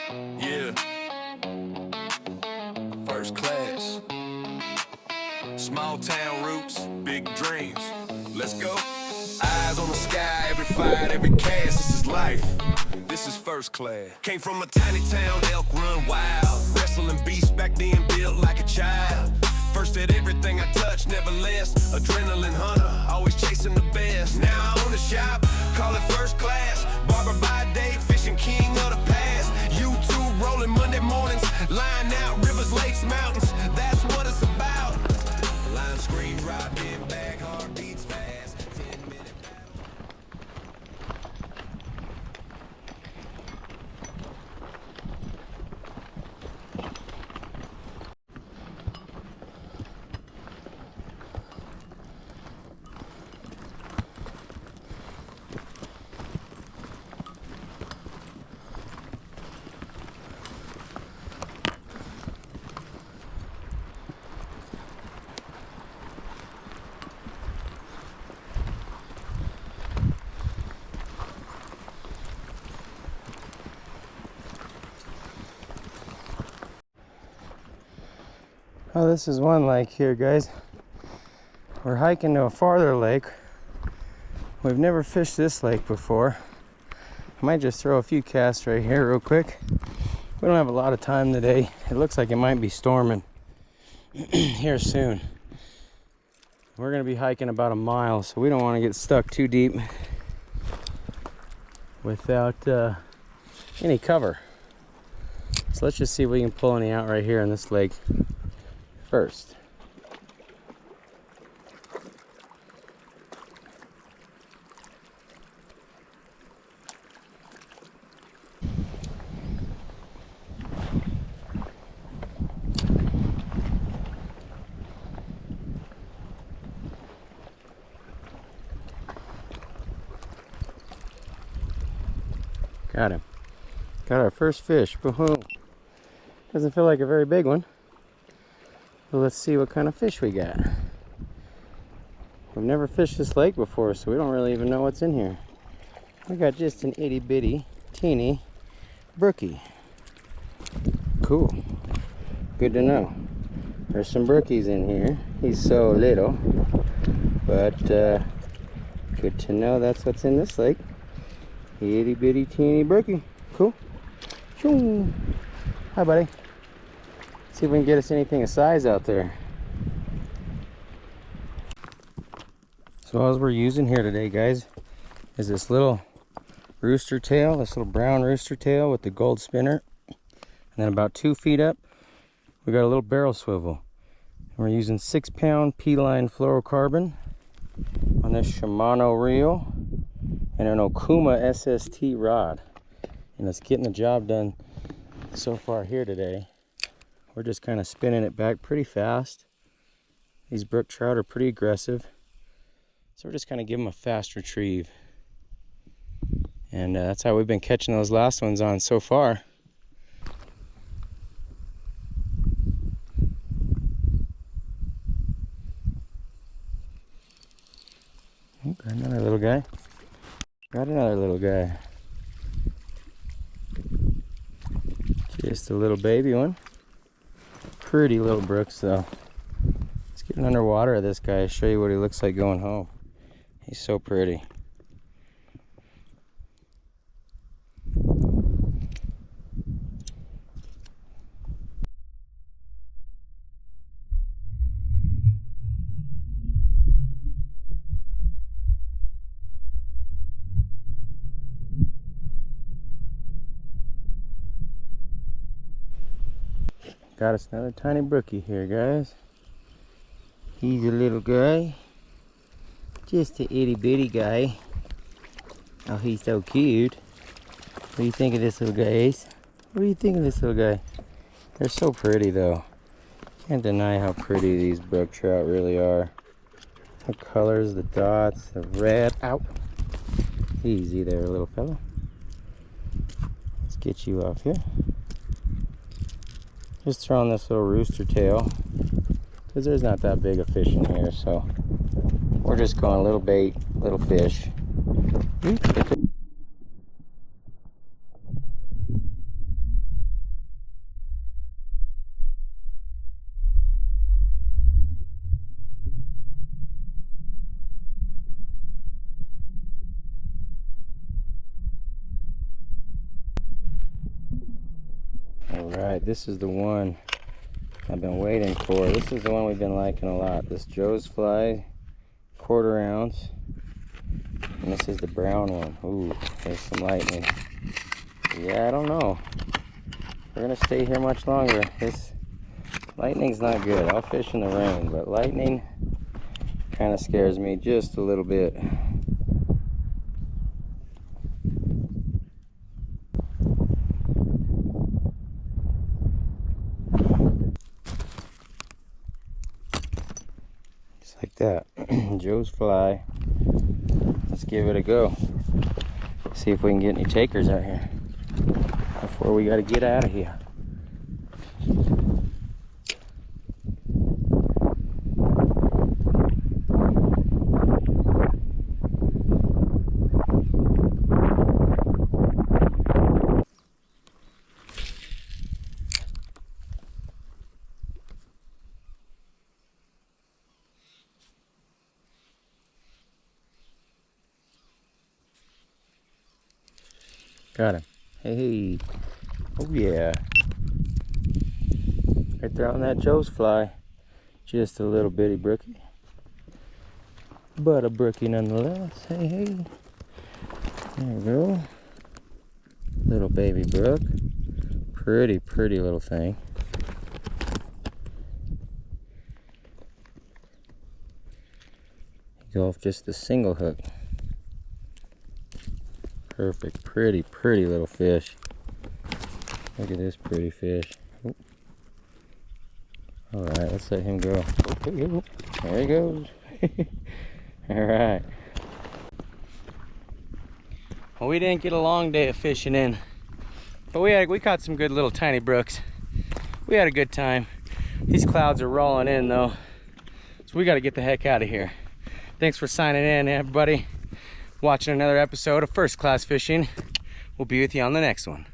Yeah. First class. Small town roots, big dreams. Let's go. Eyes on the sky, every fight, every cast. This is life. This is first class. Came from a tiny town, elk run wild. Wrestling beasts back then, built like a child. First at everything I touched, never less. Adrenaline hunter, always chasing the best. Now I own the shop, call it first class. Barber by day, fishing king of the past. YouTube rolling Monday mornings, lying out rivers, lakes, mountains. That's what it's about. Line screen rocking, back heart beats fast. 10-minute battle. Oh, this is one lake here, guys. We're hiking to a farther lake. We've never fished this lake before. I might just throw a few casts right here real quick. We don't have a lot of time today. It looks like it might be storming here soon. We're gonna be hiking about a mile, so we don't want to get stuck too deep without any cover. So let's just see if we can pull any out right here in this lake first. Got him. Got our first fish. Woohoo. Doesn't feel like a very big one. But let's see what kind of fish we got. We've never fished this lake before, so we don't really even know what's in here. We got just an itty bitty, teeny brookie. Cool. Good to know. There's some brookies in here. He's so little, but good to know that's what's in this lake. Itty bitty teeny brookie. Cool. Shoo. Hi, buddy. See if we can get us anything of size out there. So all we're using here today, guys, is this little rooster tail, this little brown rooster tail with the gold spinner. And then about 2 feet up, we got a little barrel swivel. And we're using 6-pound P-line fluorocarbon on this Shimano reel and an Okuma SST rod. And it's getting the job done so far here today. We're just kind of spinning it back pretty fast. These brook trout are pretty aggressive, so we're just kind of giving them a fast retrieve. And that's how we've been catching those last ones on so far. Oh, got another little guy. Got another little guy. Just a little baby one. Pretty little brooks though. Let's get underwater of this guy, show you what he looks like going home. He's so pretty. Got us another tiny brookie here, guys. He's a little guy. Just a itty bitty guy. Oh, he's so cute. What do you think of this little guy, Ace? What do you think of this little guy? They're so pretty though. Can't deny how pretty these brook trout really are. The colors, the dots, the red. Ow. Easy there, little fella. Let's get you off here. Just throwing this little rooster tail because there's not that big a fish in here, so we're just going little bait, little fish. All right, this is the one I've been waiting for. This is the one we've been liking a lot. This Joe's Fly, 1/4 ounce. And this is the brown one. Ooh, there's some lightning. Yeah, I don't know. We're gonna stay here much longer. This lightning's not good. I'll fish in the rain, but lightning kind of scares me just a little bit. Just like that. Joe's Fly. Let's give it a go. See if we can get any takers out here before we gotta get out of here. Got him. Hey. Oh yeah. Right there on that Joe's Fly. Just a little bitty brookie. But a brookie nonetheless. Hey, hey. There we go. Little baby brook. Pretty, pretty little thing. Go off just the single hook. Perfect, pretty, pretty little fish. Look at this pretty fish. Oh. All right, let's let him go. Oh, there he goes. All right. Well, we didn't get a long day of fishing in, but we caught some good little tiny brooks. We had a good time. These clouds are rolling in though, so we got to get the heck out of here. Thanks for signing in, everybody. Watching another episode of First Class Fishing. We'll be with you on the next one.